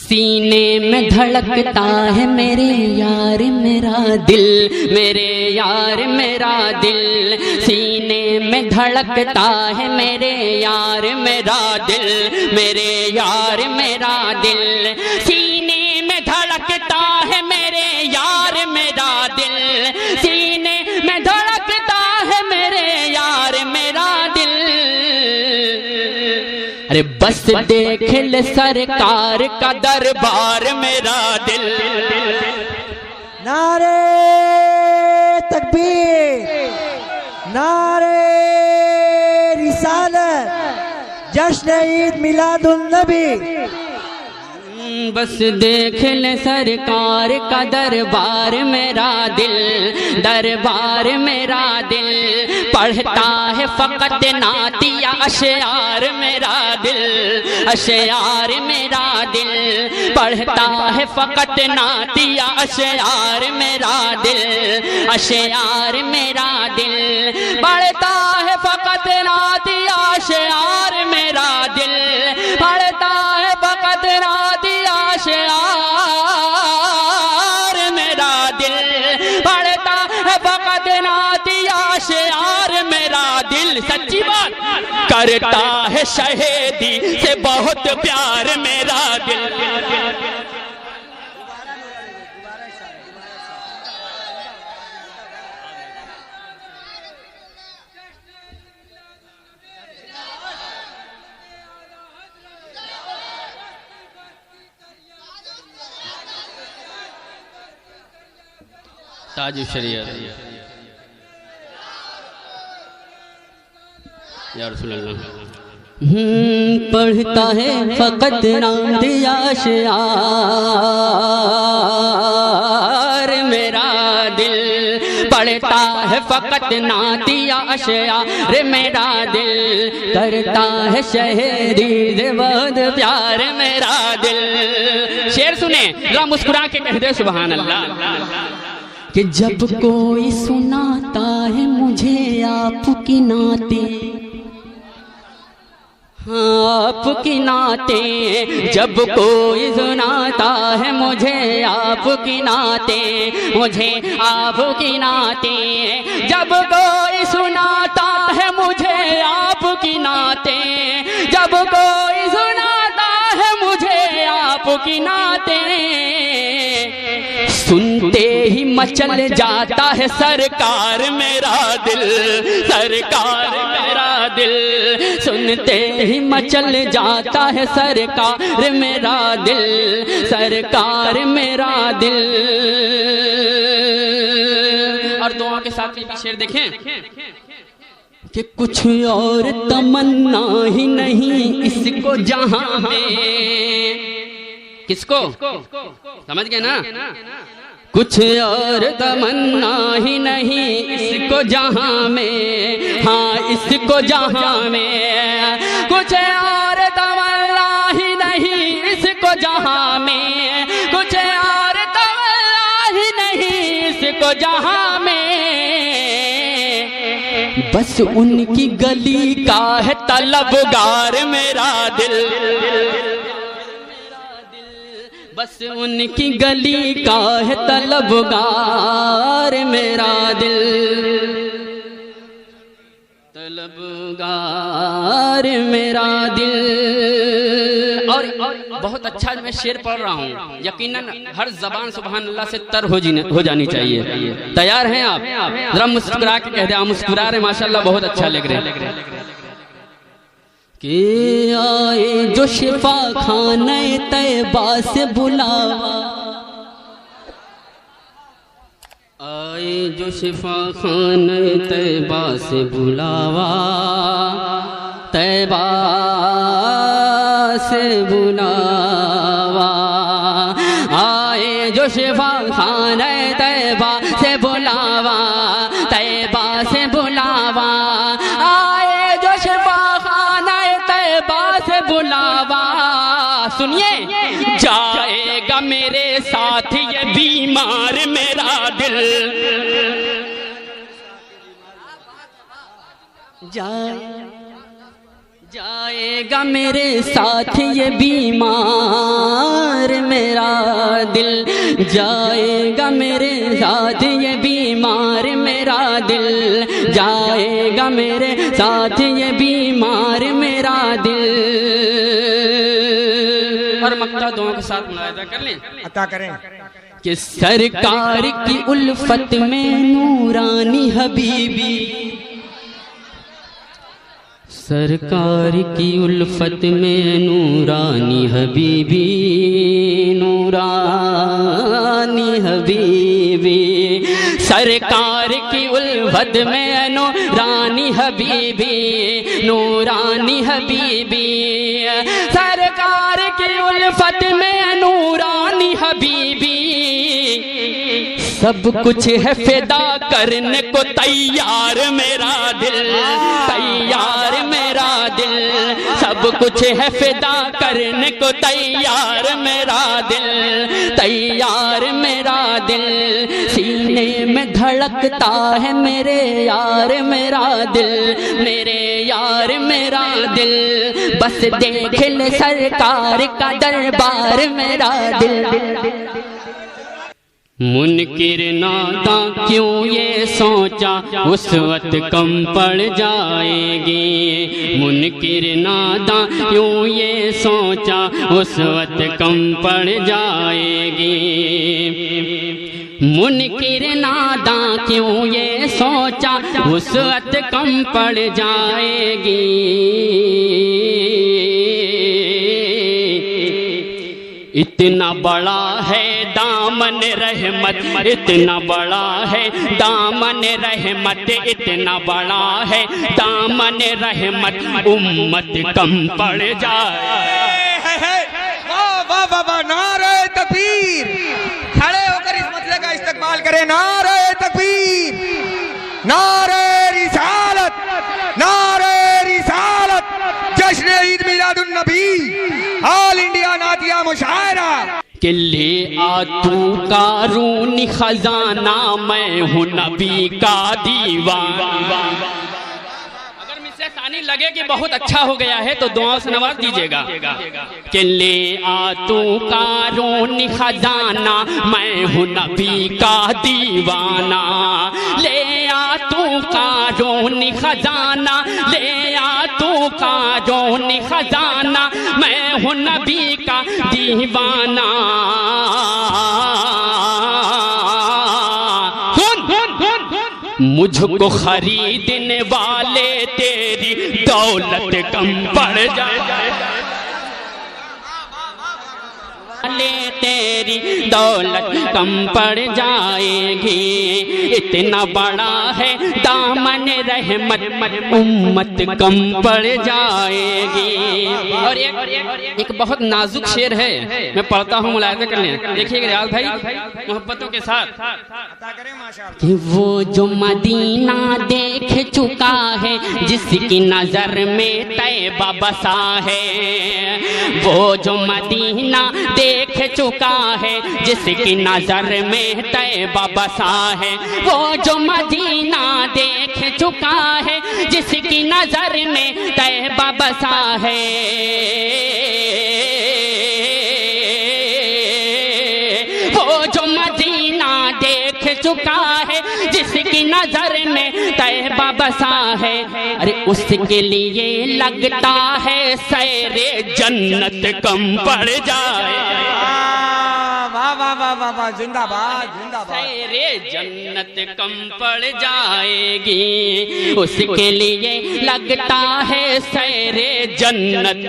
سینے میں دھڑکتا ہے میرے یار میرا دل، میرے یار میرا دل، سینے میں دھڑکتا ہے میرے یار میرا دل، میرے یار میرا دل، سینے میں دھڑکتا ہے میرے یار میرا دل، سینے میں دھڑکتا ہے میرے یار میرا دل۔ ارے بس دیکھ لے سرکار کا دربار میرا دل۔ نعرے تکبیر، نعرے رسالت، جشن عید میلاد النبی۔ بس دیکھ لے سرکار کا دربار میرا دل، دربار میرا دل، پڑھتا ہے فقط نعتیہ اشعار میرا دل، اشعار میرا دل، پڑھتا ہے فقط نعتیہ اشعار میرا دل، اشعار میرا دل، پڑھتا ہے فقط نعتیہ اشعار میرا دل، پڑھتا ہے فقط نعتیہ اشعار میرا دل، پڑھتا ہے فقط نعتیہ اشعار میرا دل۔ سچی بات کرتا ہے شہیدی سے بہت پیار میرا دل۔ تاج الشریعت یا رسول اللہ۔ پڑھتا ہے فقط نعتیہ اشعار میرا دل، پڑھتا ہے فقط نعتیہ اشعار میرا دل، کرتا ہے شہیدی سے بہت پیار میرا دل۔ شعر سنیں ذرا مسکرا کے کہہ دے سبحان اللہ۔ کہ جب کوئی سناتا ہے مجھے آپ کی نعتیں، آپ کی نعتیں، جب کوئی سناتا ہے مجھے آپ کی نعتیں، مجھے آپ کی نعتیں، جب کوئی سناتا ہے مجھے آپ کی نعتیں، جب کوئی سناتا ہے مجھے آپ کی نعتیں، سنتے ہی مچل جاتا ہے سرکار میرا دل، سرکار میرا دل، سنتے ہی مچل جاتا ہے سرکار میرا دل، سرکار میرا دل۔ اور دعا کے ساتھ یہ شعر دیکھیں کہ کچھ اور تمنا ہی نہیں اس کو جہاں میں، کس کو سمجھ گئے نا؟ کچھ اور تمنا ہی نہیں اس کو جہاں میں، ہاں اس کو جہاں میں، کچھ اور تمنا ہی نہیں اس کو جہاں میں، کچھ اور تمنا ہی نہیں اس کو جہاں میں، بس ان کی گلی کا ہے طلبگار میرا دل، بس ان کی گلی کا ہے طلبگار میرا دل، طلبگار میرا دل۔ اور بہت اچھا میں شعر پڑھ رہا ہوں، یقیناً ہر زبان سبحان اللہ سے تر ہو جانی چاہیے۔ تیار ہیں آپ؟ ذرا مسکرا کے کہہ دیں، آپ مسکرا رہے ہیں ماشاءاللہ، بہت اچھا لگ رہے ہیں۔ کہ آئے جو شفا خانہ طیبہ سے بلاوا، آئے جو شفا خانہ طیبہ سے بلاوا، طیبہ سے بلاوا، آئے جو شفا خانہ طیبہ سے بلاوا، طیبہ سے بلاوا، آئے جو شفا سے بلاوا، سنیے جائے گا میرے ساتھ یہ بیمار میرا دل، جائے گا میرے ساتھ یہ بیمار دل جائے گا میرے ساتھ یہ بیمار میرا دل جائے گا میرے ساتھ یہ بیمار میرا دل. اور مقطع دعاؤں کے ساتھ ملاحظہ کر لیں. عطا کریں کہ سرکار کی الفت میں نورانی حبیبی سرکار کی الفت میں نورانی حبیبی نورانی حبیبی سرکار کی الفت میں نورانی حبیبی نورانی حبیبی سرکار کی الفت میں نورانی حبیبی سب کچھ ہے فدا کرنے کو تیار میرا دل تیار میرا دل سب کچھ ہے فدا کرنے کو تیار میرا دل تیار میرا دل سینے میں دھڑکتا ہے میرے یار میرا دل میرے یار میرا دل بس دیکھ لے سرکار کا دربار میرا دل. منکر ناداں کیوں یہ سوچا اس وقت کم پڑ جائے گی منکر ناداں کیوں یہ سوچا اس وقت کم پڑ جائے گی منکر ناداں کیوں یہ سوچا اس وقت کم پڑ جائے گی اتنا بڑا ہے دامن رحمت اتنا بڑا ہے دامن رحمت اتنا بڑا ہے دامن رحمت امت کم پڑ جائے. واہ واہ واہ نعرہ تکبیر کھڑے ہو کر اس مسئلے کا استقبال کریں. نعرہ تکبیر نعرہ رسالت نعرہ رسالت جشن عید میلاد النبی آل انڈیا نعتیہ مشاعرہ. کہ لے آ تو قارونی خزانہ میں ہوں نبی کا دیوانہ. اگر مجھ سے ثانی لگے کہ بہت اچھا ہو گیا ہے تو دعاؤں سے نواز دیجیے گا. کہ لے آ تو قارونی خزانہ میں ہوں نبی کا دیوانہ لے آ تو قارونی خزانہ لے آ تو قارونی خزانہ میں ہوں نبی کا دیوانہ. مجھ کو خریدنے والے تیری دولت کم پڑ جائے تیری دولت کم پڑ جائے گی اتنا بڑا ہے دامن رحمت امت کم پڑ جائے گی. اور ایک بہت نازک شعر ہے میں پڑھتا ہوں ملاحظہ کر لیں. دیکھیے ریاض بھائی محبتوں کے ساتھ کہ وہ جو مدینہ دیکھ چکا ہے جس کی نظر میں طیبہ بسا ہے وہ جو مدینہ دیکھ چکا ہے جس کی نظر میں طیبہ بسا ہے وہ جو مدینہ دیکھ چکا ہے جس کی نظر میں طیبہ بسا ہے وہ جو مدینہ دیکھ چکا ہے جس کی نظر میں طیبہ بسا ہے ارے اس کے لیے لگتا ہے سیر جنت کم پڑ جائے. زندہ باد سیر جنت کم پڑ جائے گی اس کے لیے لگتا ہے سیر جنت.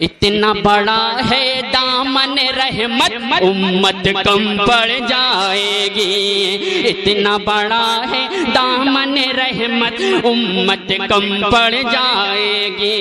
اتنا بڑا ہے دامن رحمت امت کم پڑ جائے گی اتنا بڑا ہے دامن رحمت امت کم پڑ جائے گی.